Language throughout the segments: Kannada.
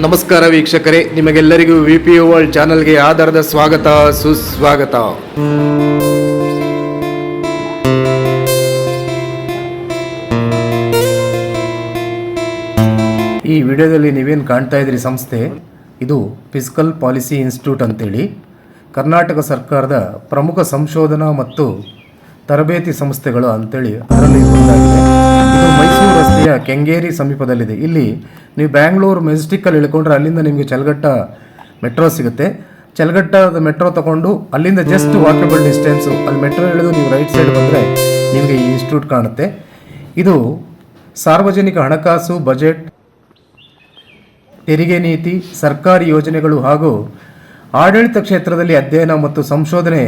ನಮಸ್ಕಾರ ವೀಕ್ಷಕರೇ, ನಿಮಗೆಲ್ಲರಿಗೂ VPU ವರ್ಲ್ಡ್ ಚಾನಲ್ಗೆ ಆಧಾರದ ಸ್ವಾಗತ ಸುಸ್ವಾಗತ. ಈ ವಿಡಿಯೋದಲ್ಲಿ ನೀವೇನು ಕಾಣ್ತಾ ಇದ್ರಿ ಸಂಸ್ಥೆ, ಇದು ಫಿಸ್ಕಲ್ ಪಾಲಿಸಿ ಇನ್ಸ್ಟಿಟ್ಯೂಟ್ ಅಂತೇಳಿ ಕರ್ನಾಟಕ ಸರ್ಕಾರದ ಪ್ರಮುಖ ಸಂಶೋಧನಾ ಮತ್ತು ತರಬೇತಿ ಸಂಸ್ಥೆಗಳು ಅಂತೇಳಿ ಅದರಲ್ಲಿ ಒಂದಾಗಿದೆ. ಇದು ಮೈಸೂರು ರಸ್ತೆಯ ಕೆಂಗೇರಿ ಸಮೀಪದಲ್ಲಿದೆ. ಇಲ್ಲಿ ನೀವು ಬ್ಯಾಂಗ್ಳೂರು ಮೆಜೆಸ್ಟಿಕ್ಕಲ್ಲಿ ಇಳ್ಕೊಂಡ್ರೆ ಅಲ್ಲಿಂದ ನಿಮಗೆ ಚಲಗಟ್ಟ ಮೆಟ್ರೋ ಸಿಗುತ್ತೆ. ಚಲಗಟ್ಟದ ಮೆಟ್ರೋ ತಗೊಂಡು ಅಲ್ಲಿಂದ ಜಸ್ಟ್ ವಾಕಬಲ್ ಡಿಸ್ಟೆನ್ಸು, ಅಲ್ಲಿ ಮೆಟ್ರೋ ಇಳಿದು ನೀವು ರೈಟ್ ಸೈಡ್ ಬಂದರೆ ನಿಮಗೆ ಈ ಇನ್ಸ್ಟಿಟ್ಯೂಟ್ ಕಾಣುತ್ತೆ. ಇದು ಸಾರ್ವಜನಿಕ ಹಣಕಾಸು, ಬಜೆಟ್, ತೆರಿಗೆ ನೀತಿ, ಸರ್ಕಾರಿ ಯೋಜನೆಗಳು ಹಾಗೂ ಆಡಳಿತ ಕ್ಷೇತ್ರದಲ್ಲಿ ಅಧ್ಯಯನ ಮತ್ತು ಸಂಶೋಧನೆ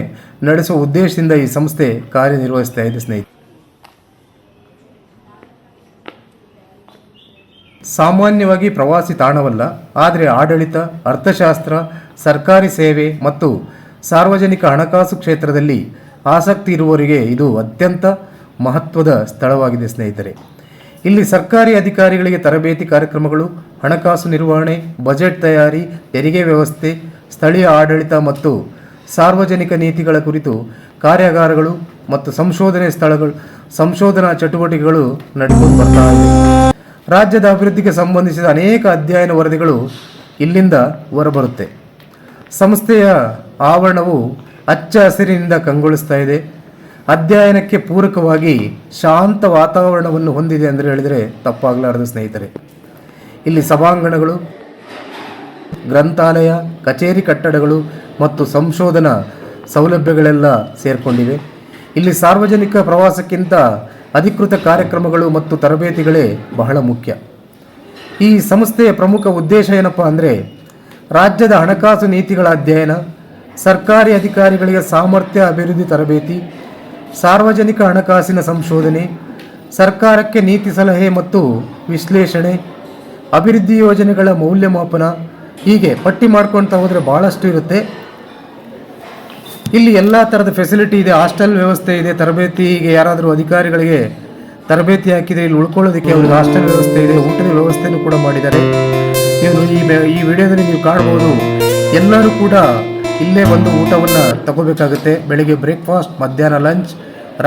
ನಡೆಸುವ ಉದ್ದೇಶದಿಂದ ಈ ಸಂಸ್ಥೆ ಕಾರ್ಯನಿರ್ವಹಿಸ್ತಾ ಇದೆ ಸ್ನೇಹಿತರೆ. ಸಾಮಾನ್ಯವಾಗಿ ಪ್ರವಾಸಿ ತಾಣವಲ್ಲ, ಆದರೆ ಆಡಳಿತ, ಅರ್ಥಶಾಸ್ತ್ರ, ಸರ್ಕಾರಿ ಸೇವೆ ಮತ್ತು ಸಾರ್ವಜನಿಕ ಹಣಕಾಸು ಕ್ಷೇತ್ರದಲ್ಲಿ ಆಸಕ್ತಿ ಇರುವವರಿಗೆ ಇದು ಅತ್ಯಂತ ಮಹತ್ವದ ಸ್ಥಳವಾಗಿದೆ ಸ್ನೇಹಿತರೆ. ಇಲ್ಲಿ ಸರ್ಕಾರಿ ಅಧಿಕಾರಿಗಳಿಗೆ ತರಬೇತಿ ಕಾರ್ಯಕ್ರಮಗಳು, ಹಣಕಾಸು ನಿರ್ವಹಣೆ, ಬಜೆಟ್ ತಯಾರಿ, ತೆರಿಗೆ ವ್ಯವಸ್ಥೆ, ಸ್ಥಳೀಯ ಆಡಳಿತ ಮತ್ತು ಸಾರ್ವಜನಿಕ ನೀತಿಗಳ ಕುರಿತು ಕಾರ್ಯಾಗಾರಗಳು ಮತ್ತು ಸಂಶೋಧನಾ ಚಟುವಟಿಕೆಗಳು ನಡೆದುಕೊಂಡು ಬರ್ತಾ ಇವೆ. ರಾಜ್ಯದ ಅಭಿವೃದ್ಧಿಗೆ ಸಂಬಂಧಿಸಿದ ಅನೇಕ ಅಧ್ಯಯನ ವರದಿಗಳು ಇಲ್ಲಿಂದ ಹೊರಬರುತ್ತೆ. ಸಂಸ್ಥೆಯ ಆವರಣವು ಹಚ್ಚ ಹಸಿರಿನಿಂದ ಕಂಗೊಳಿಸ್ತಾ ಇದೆ. ಅಧ್ಯಯನಕ್ಕೆ ಪೂರಕವಾಗಿ ಶಾಂತ ವಾತಾವರಣವನ್ನು ಹೊಂದಿದೆ ಅಂದರೆ ಹೇಳಿದರೆ ತಪ್ಪಾಗಲಾರದು ಸ್ನೇಹಿತರೆ. ಇಲ್ಲಿ ಸಭಾಂಗಣಗಳು, ಗ್ರಂಥಾಲಯ, ಕಚೇರಿ ಕಟ್ಟಡಗಳು ಮತ್ತು ಸಂಶೋಧನಾ ಸೌಲಭ್ಯಗಳೆಲ್ಲ ಸೇರಿಕೊಂಡಿವೆ. ಇಲ್ಲಿ ಸಾರ್ವಜನಿಕ ಪ್ರವಾಸಕ್ಕಿಂತ ಅಧಿಕೃತ ಕಾರ್ಯಕ್ರಮಗಳು ಮತ್ತು ತರಬೇತಿಗಳೇ ಬಹಳ ಮುಖ್ಯ. ಈ ಸಂಸ್ಥೆಯ ಪ್ರಮುಖ ಉದ್ದೇಶ ಏನಪ್ಪ ಅಂದರೆ ರಾಜ್ಯದ ಹಣಕಾಸು ನೀತಿಗಳ ಅಧ್ಯಯನ, ಸರ್ಕಾರಿ ಅಧಿಕಾರಿಗಳಿಗೆ ಸಾಮರ್ಥ್ಯ ಅಭಿವೃದ್ಧಿ ತರಬೇತಿ, ಸಾರ್ವಜನಿಕ ಹಣಕಾಸಿನ ಸಂಶೋಧನೆ, ಸರ್ಕಾರಕ್ಕೆ ನೀತಿ ಸಲಹೆ ಮತ್ತು ವಿಶ್ಲೇಷಣೆ, ಅಭಿವೃದ್ಧಿ ಯೋಜನೆಗಳ ಮೌಲ್ಯಮಾಪನ, ಹೀಗೆ ಪಟ್ಟಿ ಮಾಡ್ಕೊಳ್ತಾ ಹೋದರೆ ಭಾಳಷ್ಟು ಇರುತ್ತೆ. ಇಲ್ಲಿ ಎಲ್ಲ ಥರದ ಫೆಸಿಲಿಟಿ ಇದೆ. ಹಾಸ್ಟೆಲ್ ವ್ಯವಸ್ಥೆ ಇದೆ. ತರಬೇತಿಗೆ ಯಾರಾದರೂ ಅಧಿಕಾರಿಗಳಿಗೆ ತರಬೇತಿ ಹಾಕಿದರೆ ಇಲ್ಲಿ ಉಳ್ಕೊಳ್ಳೋದಕ್ಕೆ ಅವ್ರಿಗೆ ಹಾಸ್ಟೆಲ್ ವ್ಯವಸ್ಥೆ ಇದೆ. ಊಟದ ವ್ಯವಸ್ಥೆನೂ ಕೂಡ ಮಾಡಿದ್ದಾರೆ. ನೀವು ಈ ವಿಡಿಯೋದಲ್ಲಿ ನೀವು ಕಾಣ್ಬೋದು. ಎಲ್ಲರೂ ಕೂಡ ಇಲ್ಲೇ ಬಂದು ಊಟವನ್ನು ತಗೋಬೇಕಾಗುತ್ತೆ. ಬೆಳಿಗ್ಗೆ ಬ್ರೇಕ್ಫಾಸ್ಟ್, ಮಧ್ಯಾಹ್ನ ಲಂಚ್,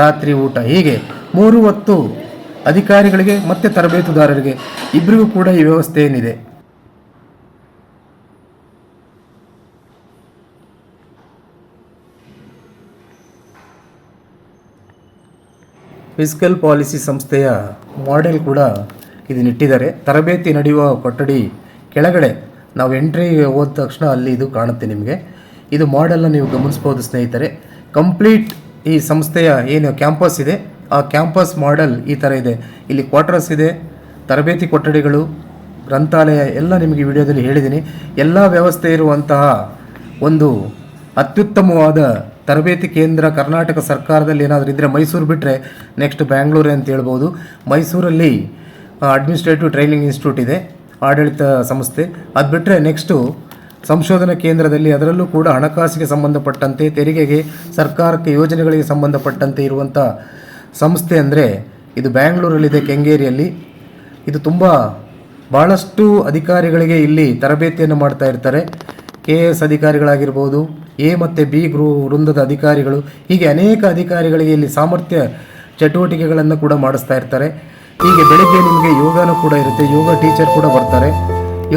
ರಾತ್ರಿ ಊಟ, ಹೀಗೆ 3 ಹೊತ್ತು ಅಧಿಕಾರಿಗಳಿಗೆ ಮತ್ತು ತರಬೇತುದಾರರಿಗೆ ಇಬ್ಬರಿಗೂ ಕೂಡ ಈ ವ್ಯವಸ್ಥೆ ಏನಿದೆ. ಫಿಸ್ಕಲ್ ಪಾಲಿಸಿ ಸಂಸ್ಥೆಯ ಮಾಡೆಲ್ ಕೂಡ ಇದನ್ನಿಟ್ಟಿದ್ದಾರೆ. ತರಬೇತಿ ನಡೆಯುವ ಕೊಠಡಿ ಕೆಳಗಡೆ ನಾವು ಎಂಟ್ರಿ ಹೋದ ತಕ್ಷಣ ಅಲ್ಲಿ ಇದು ಕಾಣುತ್ತೆ ನಿಮಗೆ. ಇದು ಮಾಡೆಲ್ನ ನೀವು ಗಮನಿಸ್ಬೋದು ಸ್ನೇಹಿತರೆ. ಕಂಪ್ಲೀಟ್ ಈ ಸಂಸ್ಥೆಯ ಏನು ಕ್ಯಾಂಪಸ್ ಇದೆ ಆ ಕ್ಯಾಂಪಸ್ ಮಾಡೆಲ್ ಈ ಥರ ಇದೆ. ಇಲ್ಲಿ ಕ್ವಾರ್ಟರ್ಸ್ ಇದೆ, ತರಬೇತಿ ಕೊಠಡಿಗಳು, ಗ್ರಂಥಾಲಯ ಎಲ್ಲ ನಿಮಗೆ ವಿಡಿಯೋದಲ್ಲಿ ಹೇಳಿದ್ದೀನಿ. ಎಲ್ಲ ವ್ಯವಸ್ಥೆ ಇರುವಂತಹ ಒಂದು ಅತ್ಯುತ್ತಮವಾದ ತರಬೇತಿ ಕೇಂದ್ರ ಕರ್ನಾಟಕ ಸರ್ಕಾರದಲ್ಲಿ ಏನಾದರೂ ಇದ್ದರೆ ಮೈಸೂರು ಬಿಟ್ಟರೆ ನೆಕ್ಸ್ಟ್ ಬ್ಯಾಂಗ್ಳೂರು ಅಂತ ಹೇಳ್ಬೋದು. ಮೈಸೂರಲ್ಲಿ ಅಡ್ಮಿನಿಸ್ಟ್ರೇಟಿವ್ ಟ್ರೈನಿಂಗ್ ಇನ್ಸ್ಟಿಟ್ಯೂಟ್ ಇದೆ, ಆಡಳಿತ ಸಂಸ್ಥೆ. ಅದು ಬಿಟ್ಟರೆ ನೆಕ್ಸ್ಟು ಸಂಶೋಧನಾ ಕೇಂದ್ರದಲ್ಲಿ ಅದರಲ್ಲೂ ಕೂಡ ಹಣಕಾಸಿಗೆ ಸಂಬಂಧಪಟ್ಟಂತೆ, ತೆರಿಗೆಗೆ, ಸರ್ಕಾರಕ್ಕೆ ಯೋಜನೆಗಳಿಗೆ ಸಂಬಂಧಪಟ್ಟಂತೆ ಇರುವಂಥ ಸಂಸ್ಥೆ ಅಂದರೆ ಇದು ಬ್ಯಾಂಗ್ಳೂರಲ್ಲಿದೆ, ಕೆಂಗೇರಿಯಲ್ಲಿ. ಇದು ತುಂಬ ಭಾಳಷ್ಟು ಅಧಿಕಾರಿಗಳಿಗೆ ಇಲ್ಲಿ ತರಬೇತಿಯನ್ನು ಮಾಡ್ತಾ ಇರ್ತಾರೆ. KS ಅಧಿಕಾರಿಗಳಾಗಿರ್ಬೋದು, A ಮತ್ತು B ವೃಂದದ ಅಧಿಕಾರಿಗಳು, ಹೀಗೆ ಅನೇಕ ಅಧಿಕಾರಿಗಳಿಗೆ ಇಲ್ಲಿ ಸಾಮರ್ಥ್ಯ ಚಟುವಟಿಕೆಗಳನ್ನು ಕೂಡ ಮಾಡಿಸ್ತಾ ಇರ್ತಾರೆ. ಹೀಗೆ ಬೆಳಿಗ್ಗೆ ನಿಮಗೆ ಯೋಗನೂ ಕೂಡ ಇರುತ್ತೆ. ಯೋಗ ಟೀಚರ್ ಕೂಡ ಬರ್ತಾರೆ.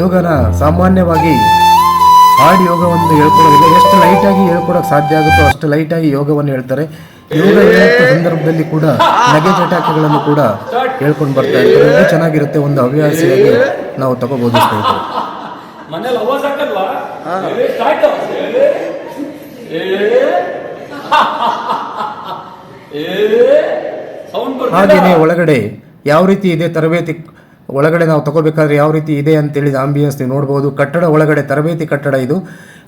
ಯೋಗನ ಸಾಮಾನ್ಯವಾಗಿ ಹಾರ್ಡ್ ಯೋಗವನ್ನು ಹೇಳ್ಕೊಡೋದಿಲ್ಲ. ಎಷ್ಟು ಲೈಟಾಗಿ ಹೇಳ್ಕೊಡೋಕ್ಕೆ ಸಾಧ್ಯ ಆಗುತ್ತೋ ಅಷ್ಟು ಲೈಟಾಗಿ ಯೋಗವನ್ನು ಹೇಳ್ತಾರೆ. ಯೋಗ ಹೇಳುವ ಸಂದರ್ಭದಲ್ಲಿ ಕೂಡ ನಗೆ ಚಟಾಕಿಗಳನ್ನು ಕೂಡ ಹೇಳ್ಕೊಂಡು ಬರ್ತಾ ಇರ್ತಾರೆ. ಇದು ಚೆನ್ನಾಗಿರುತ್ತೆ. ಒಂದು ಹವ್ಯಾಸಿಯಾಗಿ ನಾವು ತಗೋಬೋದು ಸ್ನೇಹಿತರೆ. ಹಾಗೆಯೇ ಒಳಗಡೆ ಯಾವ ರೀತಿ ಇದೆ ತರಬೇತಿ, ಒಳಗಡೆ ನಾವು ತಗೋಬೇಕಾದ್ರೆ ಯಾವ ರೀತಿ ಇದೆ ಅಂತೇಳಿದ ಆಂಬಿಯನ್ಸ್ ನೀವು ನೋಡ್ಬೋದು. ಕಟ್ಟಡ ಒಳಗಡೆ ತರಬೇತಿ ಕಟ್ಟಡ ಇದು.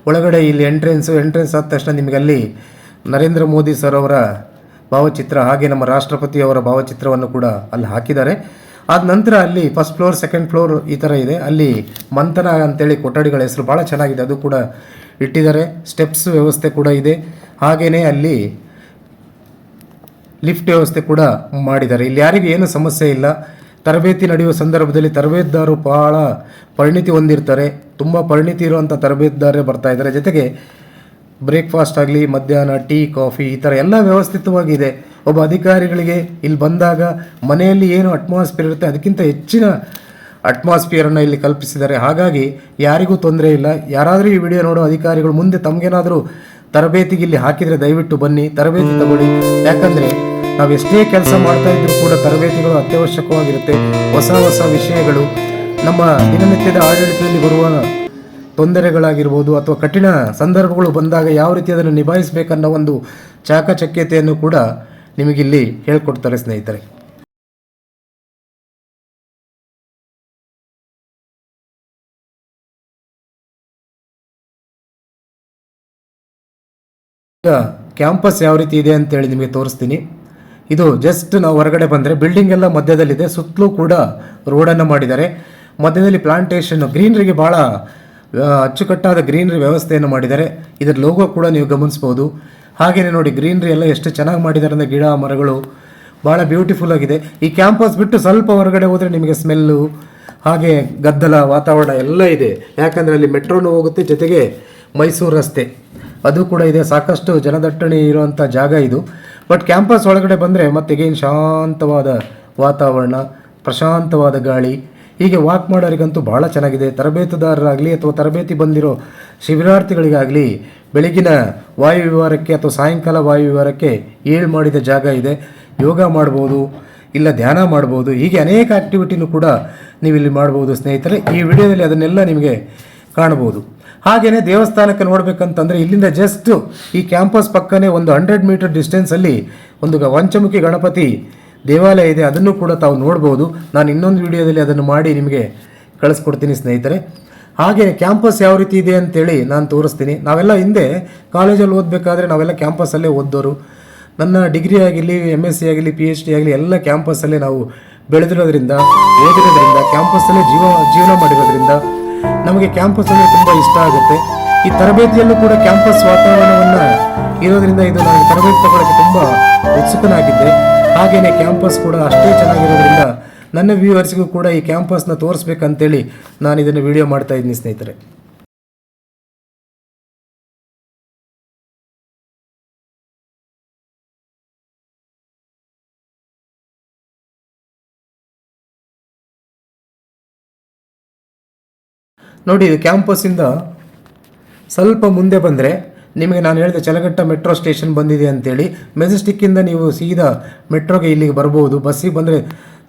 ಒಳಗಡೆ ಇಲ್ಲಿ ಎಂಟ್ರೆನ್ಸ್ ಆದ ತಕ್ಷಣ ನಿಮಗಲ್ಲಿ ನರೇಂದ್ರ ಮೋದಿ ಸರ್ ಅವರ ಭಾವಚಿತ್ರ, ಹಾಗೆ ನಮ್ಮ ರಾಷ್ಟ್ರಪತಿಯವರ ಭಾವಚಿತ್ರವನ್ನು ಕೂಡ ಅಲ್ಲಿ ಹಾಕಿದ್ದಾರೆ. ಆದ ನಂತರ ಅಲ್ಲಿ ಫಸ್ಟ್ ಫ್ಲೋರ್, ಸೆಕೆಂಡ್ ಫ್ಲೋರ್ ಈ ಥರ ಇದೆ. ಅಲ್ಲಿ ಮಂಥನ ಅಂತೇಳಿ ಕೊಠಡಿಗಳ ಹೆಸರು ಭಾಳ ಚೆನ್ನಾಗಿದೆ, ಅದು ಕೂಡ ಇಟ್ಟಿದ್ದಾರೆ. ಸ್ಟೆಪ್ಸ್ ವ್ಯವಸ್ಥೆ ಕೂಡ ಇದೆ. ಹಾಗೆಯೇ ಅಲ್ಲಿ ಲಿಫ್ಟ್ ವ್ಯವಸ್ಥೆ ಕೂಡ ಮಾಡಿದ್ದಾರೆ. ಇಲ್ಲಿ ಯಾರಿಗೂ ಏನು ಸಮಸ್ಯೆ ಇಲ್ಲ. ತರಬೇತಿ ನಡೆಯುವ ಸಂದರ್ಭದಲ್ಲಿ ತರಬೇತುದಾರರು ಬಹಳ ಪರಿಣಿತಿ ಹೊಂದಿರ್ತಾರೆ, ತುಂಬ ಪರಿಣಿತಿ ಇರುವಂಥ ತರಬೇತುದಾರರೇ ಬರ್ತಾ ಇದ್ದಾರೆ. ಜೊತೆಗೆ ಬ್ರೇಕ್ಫಾಸ್ಟ್ ಆಗಲಿ, ಮಧ್ಯಾಹ್ನ ಟೀ ಕಾಫಿ ಈ ಥರ ಎಲ್ಲ ವ್ಯವಸ್ಥಿತವಾಗಿದೆ. ಒಬ್ಬ ಅಧಿಕಾರಿಗಳಿಗೆ ಇಲ್ಲಿ ಬಂದಾಗ ಮನೆಯಲ್ಲಿ ಏನು ಅಟ್ಮಾಸ್ಫಿಯರ್ ಇರುತ್ತೆ ಅದಕ್ಕಿಂತ ಹೆಚ್ಚಿನ ಅಟ್ಮಾಸ್ಫಿಯರನ್ನು ಇಲ್ಲಿ ಕಲ್ಪಿಸಿದ್ದಾರೆ. ಹಾಗಾಗಿ ಯಾರಿಗೂ ತೊಂದರೆ ಇಲ್ಲ. ಯಾರಾದರೂ ಈ ವಿಡಿಯೋ ನೋಡೋ ಅಧಿಕಾರಿಗಳು ಮುಂದೆ ತಮಗೇನಾದರೂ ತರಬೇತಿಗೆ ಇಲ್ಲಿ ಹಾಕಿದರೆ ದಯವಿಟ್ಟು ಬನ್ನಿ, ತರಬೇತಿ ತಗೊಳ್ಳಿ. ಯಾಕಂದರೆ ನಾವು ಎಷ್ಟೇ ಕೆಲಸ ಮಾಡ್ತಾ ಇದ್ರೂ ಕೂಡ ತರಬೇತಿಗಳು ಅತ್ಯವಶ್ಯಕವಾಗಿರುತ್ತೆ. ಹೊಸ ಹೊಸ ವಿಷಯಗಳು ನಮ್ಮ ದಿನನಿತ್ಯದ ಆಡಳಿತದಲ್ಲಿ ಬರುವ ತೊಂದರೆಗಳಾಗಿರ್ಬೋದು ಅಥವಾ ಕಠಿಣ ಸಂದರ್ಭಗಳು ಬಂದಾಗ ಯಾವ ರೀತಿ ಅದನ್ನು ನಿಭಾಯಿಸಬೇಕನ್ನೋ ಒಂದು ಚಾಕಚಕ್ಯತೆಯನ್ನು ಕೂಡ ನಿಮಗಿಲ್ಲಿ ಹೇಳ್ಕೊಡ್ತಾರೆ ಸ್ನೇಹಿತರೆ. ಈಗ ಕ್ಯಾಂಪಸ್ ಯಾವ ರೀತಿ ಇದೆ ಅಂತೇಳಿ ನಿಮಗೆ ತೋರಿಸ್ತೀನಿ. ಇದು ಜಸ್ಟ್ ನಾವು ಹೊರಗಡೆ ಬಂದರೆ ಬಿಲ್ಡಿಂಗ್ ಎಲ್ಲ ಮಧ್ಯದಲ್ಲಿದೆ, ಸುತ್ತಲೂ ಕೂಡ ರೋಡನ್ನು ಮಾಡಿದ್ದಾರೆ. ಮಧ್ಯದಲ್ಲಿ ಪ್ಲಾಂಟೇಶನ್ ಗ್ರೀನರಿಗೆ ಭಾಳ ಅಚ್ಚುಕಟ್ಟಾದ ಗ್ರೀನರಿ ವ್ಯವಸ್ಥೆಯನ್ನು ಮಾಡಿದ್ದಾರೆ. ಇದರ ಲೋಗೋ ಕೂಡ ನೀವು ಗಮನಿಸ್ಬೋದು. ಹಾಗೆಯೇ ನೋಡಿ ಗ್ರೀನರಿ ಎಲ್ಲ ಎಷ್ಟು ಚೆನ್ನಾಗಿ ಮಾಡಿದ್ದಾರೆ ಅಂದರೆ ಗಿಡ ಮರಗಳು ಭಾಳ ಬ್ಯೂಟಿಫುಲ್ ಆಗಿದೆ. ಈ ಕ್ಯಾಂಪಸ್ ಬಿಟ್ಟು ಸ್ವಲ್ಪ ಹೊರಗಡೆ ಹೋದರೆ ನಿಮಗೆ ಸ್ಮೆಲ್ಲು ಹಾಗೆ ಗದ್ದಲ ವಾತಾವರಣ ಎಲ್ಲ ಇದೆ. ಯಾಕಂದರೆ ಅಲ್ಲಿ ಮೆಟ್ರೋನು ಹೋಗುತ್ತೆ, ಜೊತೆಗೆ ಮೈಸೂರು ರಸ್ತೆ ಅದು ಕೂಡ ಇದೆ. ಸಾಕಷ್ಟು ಜನದಟ್ಟಣೆ ಇರುವಂಥ ಜಾಗ ಇದು. ಬಟ್ ಕ್ಯಾಂಪಸ್ ಒಳಗಡೆ ಬಂದರೆ ಮತ್ತೆಗೇನು ಶಾಂತವಾದ ವಾತಾವರಣ, ಪ್ರಶಾಂತವಾದ ಗಾಳಿ, ಹೀಗೆ ವಾಕ್ ಮಾಡೋರಿಗಂತೂ ಭಾಳ ಚೆನ್ನಾಗಿದೆ. ತರಬೇತುದಾರರಾಗಲಿ ಅಥವಾ ತರಬೇತಿ ಬಂದಿರೋ ಶಿಬಿರಾರ್ಥಿಗಳಿಗಾಗಲಿ ಬೆಳಗಿನ ವಾಯುವಿಹಾರಕ್ಕೆ ಅಥವಾ ಸಾಯಂಕಾಲ ವಾಯುವಿಹಾರಕ್ಕೆ ಮಾಡಿದ ಜಾಗ ಇದೆ. ಯೋಗ ಮಾಡ್ಬೋದು, ಇಲ್ಲ ಧ್ಯಾನ ಮಾಡ್ಬೋದು, ಹೀಗೆ ಅನೇಕ ಆ್ಯಕ್ಟಿವಿಟಿನೂ ಕೂಡ ನೀವಿಲ್ಲಿ ಮಾಡ್ಬೋದು ಸ್ನೇಹಿತರೆ. ಈ ವಿಡಿಯೋದಲ್ಲಿ ಅದನ್ನೆಲ್ಲ ನಿಮಗೆ ಕಾಣ್ಬೋದು. ಹಾಗೆಯೇ ದೇವಸ್ಥಾನಕ್ಕೆ ನೋಡಬೇಕಂತಂದರೆ ಇಲ್ಲಿಂದ ಜಸ್ಟ್ ಈ ಕ್ಯಾಂಪಸ್ ಪಕ್ಕನೇ ಒಂದು 100 ಮೀಟರ್ ಡಿಸ್ಟೆನ್ಸಲ್ಲಿ ಒಂದು ಪಂಚಮುಖಿ ಗಣಪತಿ ದೇವಾಲಯ ಇದೆ. ಅದನ್ನು ಕೂಡ ತಾವು ನೋಡ್ಬೋದು. ನಾನು ಇನ್ನೊಂದು ವಿಡಿಯೋದಲ್ಲಿ ಅದನ್ನು ಮಾಡಿ ನಿಮಗೆ ಕಳಿಸ್ಕೊಡ್ತೀನಿ ಸ್ನೇಹಿತರೆ. ಹಾಗೆ ಕ್ಯಾಂಪಸ್ ಯಾವ ರೀತಿ ಇದೆ ಅಂತೇಳಿ ನಾನು ತೋರಿಸ್ತೀನಿ. ನಾವೆಲ್ಲ ಹಿಂದೆ ಕಾಲೇಜಲ್ಲಿ ಓದಬೇಕಾದ್ರೆ ನಾವೆಲ್ಲ ಕ್ಯಾಂಪಸ್ಸಲ್ಲೇ ಓದೋರು. ನನ್ನ ಡಿಗ್ರಿ ಆಗಿರಲಿ, MSc ಆಗಲಿ, PhD ಆಗಲಿ ಎಲ್ಲ ಕ್ಯಾಂಪಸ್ಸಲ್ಲೇ ನಾವು ಬೆಳೆದಿರೋದ್ರಿಂದ, ಓದಿರೋದ್ರಿಂದ, ಕ್ಯಾಂಪಸ್ಸಲ್ಲೇ ಜೀವನ ಮಾಡಿರೋದ್ರಿಂದ ನಮಗೆ ಕ್ಯಾಂಪಸ್ ಅಂದರೆ ತುಂಬ ಇಷ್ಟ ಆಗುತ್ತೆ. ಈ ತರಬೇತಿಯಲ್ಲೂ ಕೂಡ ಕ್ಯಾಂಪಸ್ ವಾತಾವರಣವನ್ನು ಇರೋದ್ರಿಂದ ಇದು ನನಗೆ ತರಬೇತಿ ತಗೊಳ್ಳೋಕ್ಕೆ ತುಂಬ ಉತ್ಸುಕನಾಗಿದ್ದೆ. ಹಾಗೆಯೇ ಕ್ಯಾಂಪಸ್ ಕೂಡ ಅಷ್ಟೇ ಚೆನ್ನಾಗಿರೋದ್ರಿಂದ ನನ್ನ ವ್ಯೂವರ್ಸ್ಗೂ ಕೂಡ ಈ ಕ್ಯಾಂಪಸ್ನ ತೋರಿಸ್ಬೇಕಂತೇಳಿ ನಾನು ಇದನ್ನು ವಿಡಿಯೋ ಮಾಡ್ತಾ ಇದ್ದೀನಿ ಸ್ನೇಹಿತರೆ. ನೋಡಿ, ಇದು ಕ್ಯಾಂಪಸ್ಸಿಂದ ಸ್ವಲ್ಪ ಮುಂದೆ ಬಂದರೆ ನಿಮಗೆ ನಾನು ಹೇಳಿದೆ ಚಲಘಟ್ಟ ಮೆಟ್ರೋ ಸ್ಟೇಷನ್ ಬಂದಿದೆ ಅಂತೇಳಿ. ಮೆಜೆಸ್ಟಿಕ್ಕಿಂದ ನೀವು ಸೀದಾ ಮೆಟ್ರೋಗೆ ಇಲ್ಲಿಗೆ ಬರ್ಬೋದು. ಬಸ್ಸಿಗೆ ಬಂದರೆ